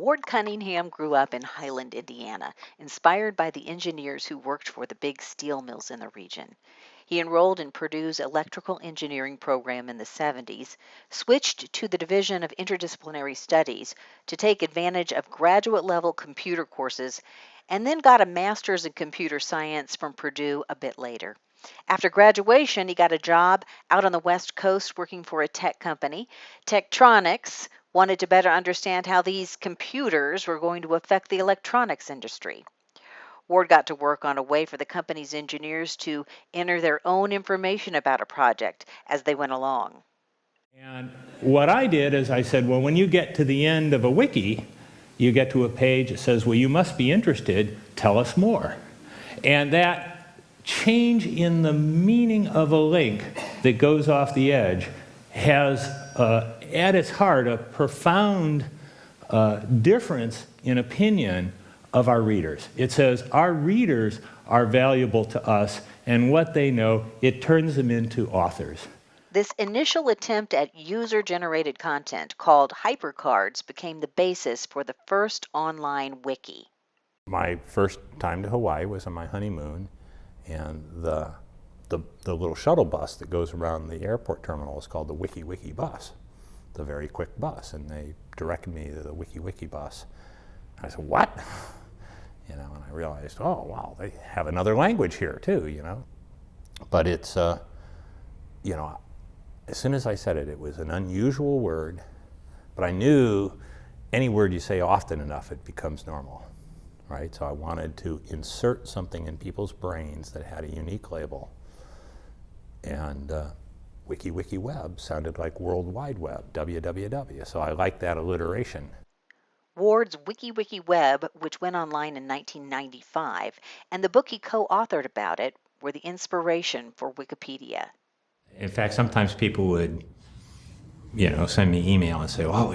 Ward Cunningham grew up in Highland, Indiana, inspired by the engineers who worked for the big steel mills in the region. He enrolled in Purdue's electrical engineering program in the 70s, switched to the Division of Interdisciplinary Studies to take advantage of graduate level computer courses, and then got a master's in computer science from Purdue a bit later. After graduation, he got a job out on the West Coast working for a tech company. Tektronix wanted to better understand how these computers were going to affect the electronics industry. Ward got to work on a way for the company's engineers to enter their own information about a project as they went along. And what I did is I said, well, when you get to the end of a wiki, you get to a page that says, well, you must be interested, tell us more. And that change in the meaning of a link that goes off the edge has at its heart a profound difference in opinion of our readers. It says our readers are valuable to us, and what they know, it turns them into authors. This initial attempt at user-generated content called hypercards became the basis for the first online wiki. My first time to Hawaii was on my honeymoon, and the little shuttle bus that goes around the airport terminal is called the Wiki Wiki bus, the very quick bus, and they directed me to the Wiki Wiki bus. I said, what? You know, and I realized, oh, wow, they have another language here too, you know. But it's, you know, as soon as I said it, it was an unusual word, but I knew any word you say often enough, it becomes normal, right? So I wanted to insert something in people's brains that had a unique label. And Wiki Wiki Web sounded like World Wide Web, WWW, so I liked that alliteration. Ward's Wiki Wiki Web, which went online in 1995, and the book he co-authored about it were the inspiration for Wikipedia. In fact, sometimes people would, you know, send me email and say, well,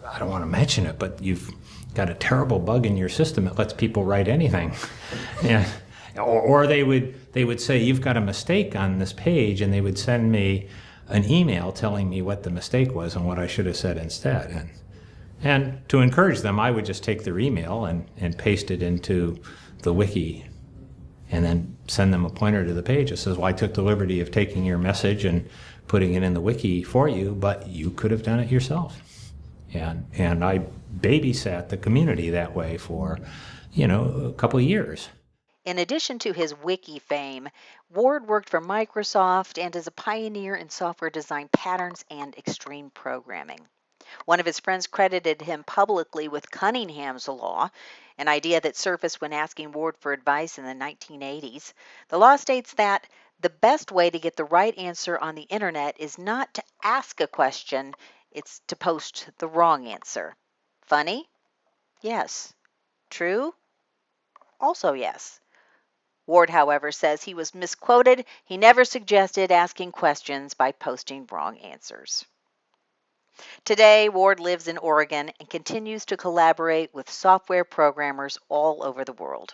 I don't want to mention it, but you've got a terrible bug in your system that lets people write anything. Yeah. Or they would say, you've got a mistake on this page, and they would send me an email telling me what the mistake was and what I should have said instead. And to encourage them, I would just take their email and paste it into the wiki and then send them a pointer to the page that says, well, I took the liberty of taking your message and putting it in the wiki for you, but you could have done it yourself. And I babysat the community that way for, you know, a couple of years. In addition to his wiki fame, Ward worked for Microsoft and is a pioneer in software design patterns and extreme programming. One of his friends credited him publicly with Cunningham's law, an idea that surfaced when asking Ward for advice in the 1980s. The law states that the best way to get the right answer on the internet is not to ask a question, it's to post the wrong answer. Funny? Yes. True? Also yes. Ward, however, says he was misquoted. He never suggested asking questions by posting wrong answers. Today, Ward lives in Oregon and continues to collaborate with software programmers all over the world.